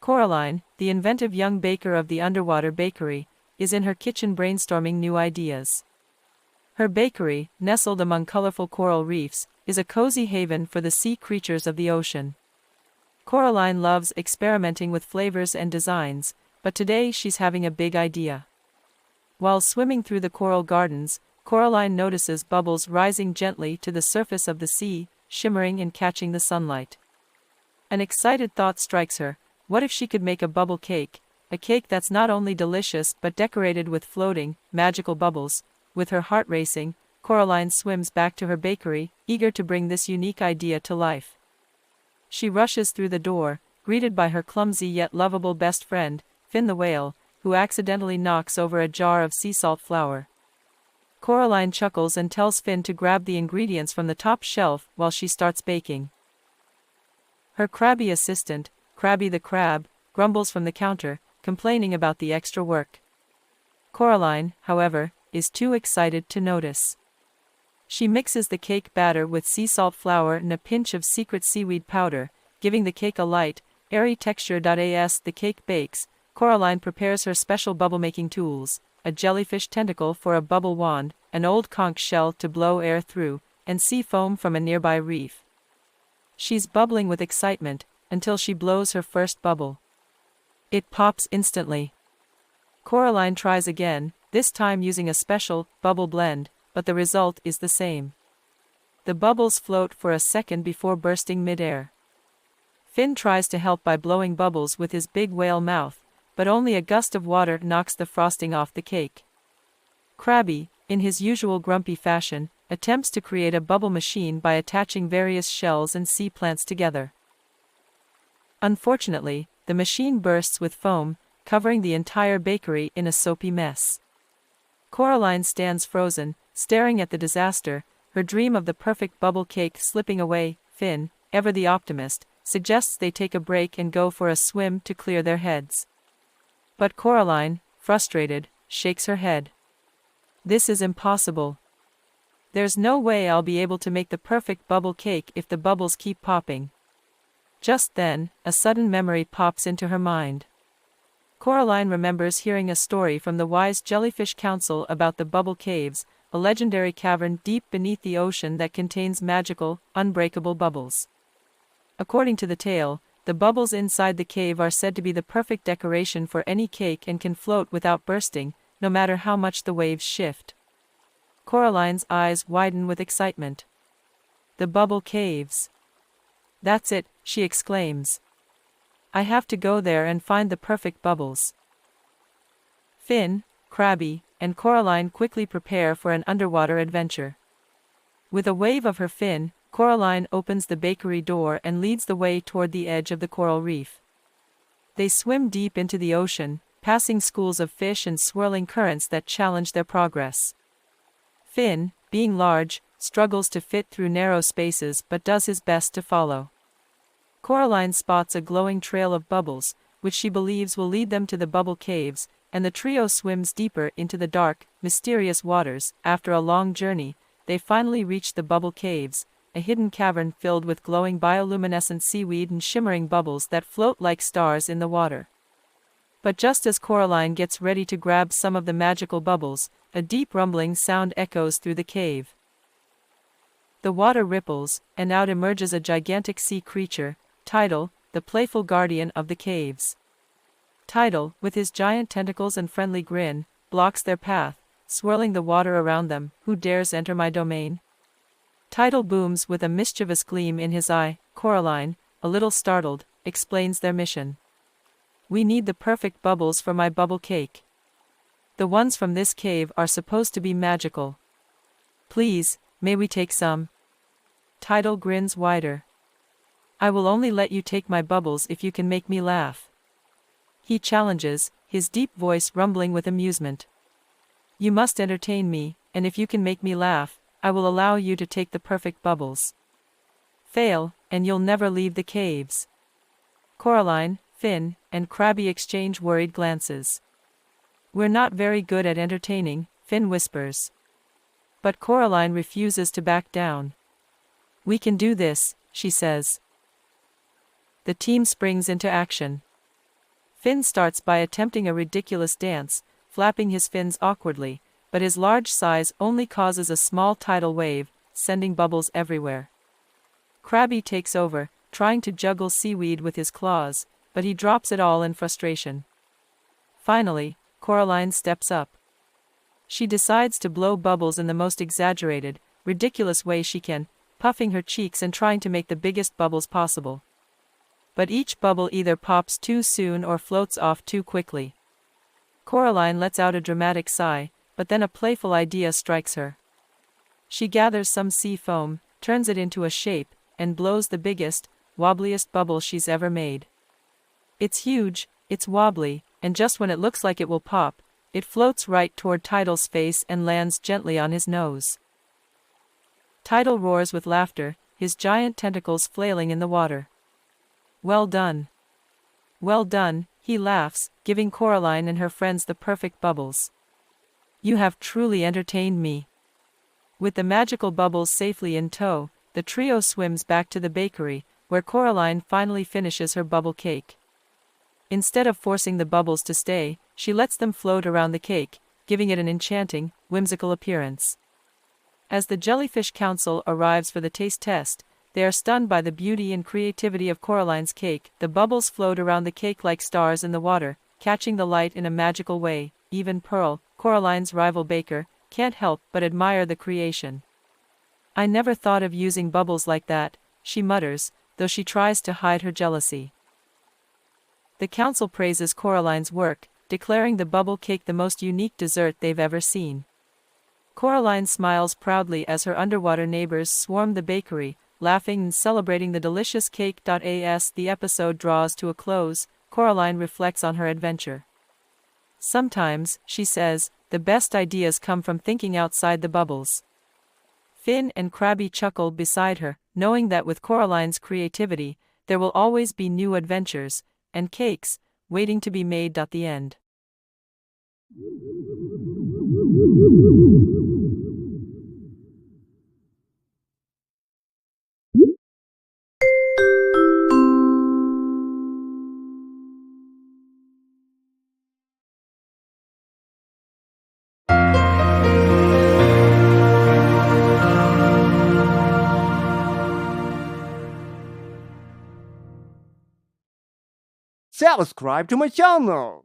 Coraline, the inventive young baker of the underwater bakery, is in her kitchen brainstorming new ideas. Her bakery, nestled among colorful coral reefs, is a cozy haven for the sea creatures of the ocean. Coraline loves experimenting with flavors and designs, but today she's having a big idea. While swimming through the coral gardens, Coraline notices bubbles rising gently to the surface of the sea, shimmering and catching the sunlight. An excited thought strikes her: what if she could make a bubble cake, a cake that's not only delicious but decorated with floating, magical bubbles? With her heart racing, Coraline swims back to her bakery, eager to bring this unique idea to life. She rushes through the door, greeted by her clumsy yet lovable best friend, Finn the whale, who accidentally knocks over a jar of sea salt flour. Coraline chuckles and tells Finn to grab the ingredients from the top shelf while she starts baking. Her crabby assistant, Crabby the crab, grumbles from the counter, complaining about the extra work. Coraline, however, is too excited to notice. She mixes the cake batter with sea salt flour and a pinch of secret seaweed powder, giving the cake a light, airy texture. As the cake bakes, Coraline prepares her special bubble-making tools: a jellyfish tentacle for a bubble wand, an old conch shell to blow air through, and sea foam from a nearby reef. She's bubbling with excitement, until she blows her first bubble. It pops instantly. Coraline tries again, this time using a special bubble blend, but the result is the same. The bubbles float for a second before bursting mid-air. Finn tries to help by blowing bubbles with his big whale mouth, but only a gust of water knocks the frosting off the cake. Crabby, in his usual grumpy fashion, attempts to create a bubble machine by attaching various shells and sea plants together. Unfortunately, the machine bursts with foam, covering the entire bakery in a soapy mess. Coraline stands frozen, staring at the disaster, her dream of the perfect bubble cake slipping away. Finn, ever the optimist, suggests they take a break and go for a swim to clear their heads. But Coraline, frustrated, shakes her head. This is impossible. There's no way I'll be able to make the perfect bubble cake if the bubbles keep popping. Just then, a sudden memory pops into her mind. Coraline remembers hearing a story from the wise Jellyfish Council about the Bubble Caves, a legendary cavern deep beneath the ocean that contains magical, unbreakable bubbles. According to the tale, the bubbles inside the cave are said to be the perfect decoration for any cake and can float without bursting, no matter how much the waves shift. Coraline's eyes widen with excitement. The bubble caves. That's it, she exclaims. I have to go there and find the perfect bubbles. Finn, Crabby, and Coraline quickly prepare for an underwater adventure. With a wave of her fin, Coraline opens the bakery door and leads the way toward the edge of the coral reef. They swim deep into the ocean, passing schools of fish and swirling currents that challenge their progress. Finn, being large, struggles to fit through narrow spaces but does his best to follow. Coraline spots a glowing trail of bubbles, which she believes will lead them to the bubble caves, and the trio swims deeper into the dark, mysterious waters. After a long journey, they finally reach the bubble caves, a hidden cavern filled with glowing bioluminescent seaweed and shimmering bubbles that float like stars in the water. But just as Coraline gets ready to grab some of the magical bubbles, a deep rumbling sound echoes through the cave. The water ripples, and out emerges a gigantic sea creature, Tidal, the playful guardian of the caves. Tidal, with his giant tentacles and friendly grin, blocks their path, swirling the water around them. Who dares enter my domain? Tidal booms with a mischievous gleam in his eye. Coraline, a little startled, explains their mission. We need the perfect bubbles for my bubble cake. The ones from this cave are supposed to be magical. Please, may we take some? Tidal grins wider. I will only let you take my bubbles if you can make me laugh. He challenges, his deep voice rumbling with amusement. You must entertain me, and if you can make me laugh, I will allow you to take the perfect bubbles. Fail, and you'll never leave the caves. Coraline, Finn, and Crabby exchange worried glances. We're not very good at entertaining, Finn whispers. But Coraline refuses to back down. We can do this, she says. The team springs into action. Finn starts by attempting a ridiculous dance, flapping his fins awkwardly, but his large size only causes a small tidal wave, sending bubbles everywhere. Krabby takes over, trying to juggle seaweed with his claws, but he drops it all in frustration. Finally, Coraline steps up. She decides to blow bubbles in the most exaggerated, ridiculous way she can, puffing her cheeks and trying to make the biggest bubbles possible. But each bubble either pops too soon or floats off too quickly. Coraline lets out a dramatic sigh, but then a playful idea strikes her. She gathers some sea foam, turns it into a shape, and blows the biggest, wobbliest bubble she's ever made. It's huge, it's wobbly, and just when it looks like it will pop, it floats right toward Tidal's face and lands gently on his nose. Tidal roars with laughter, his giant tentacles flailing in the water. Well done. Well done, he laughs, giving Coraline and her friends the perfect bubbles. You have truly entertained me. With the magical bubbles safely in tow, the trio swims back to the bakery, where Coraline finally finishes her bubble cake. Instead of forcing the bubbles to stay, she lets them float around the cake, giving it an enchanting, whimsical appearance. As the Jellyfish Council arrives for the taste test, they are stunned by the beauty and creativity of Coraline's cake. The bubbles float around the cake like stars in the water, catching the light in a magical way. Even Pearl, Coraline's rival baker, can't help but admire the creation. I never thought of using bubbles like that, she mutters, though she tries to hide her jealousy. The council praises Coraline's work, declaring the bubble cake the most unique dessert they've ever seen. Coraline smiles proudly as her underwater neighbors swarm the bakery, laughing and celebrating the delicious cake. As the episode draws to a close, Coraline reflects on her adventure. Sometimes, she says, the best ideas come from thinking outside the bubbles. Finn and Krabby chuckle beside her, knowing that with Coraline's creativity, there will always be new adventures, and cakes, waiting to be made. The end. Subscribe to my channel.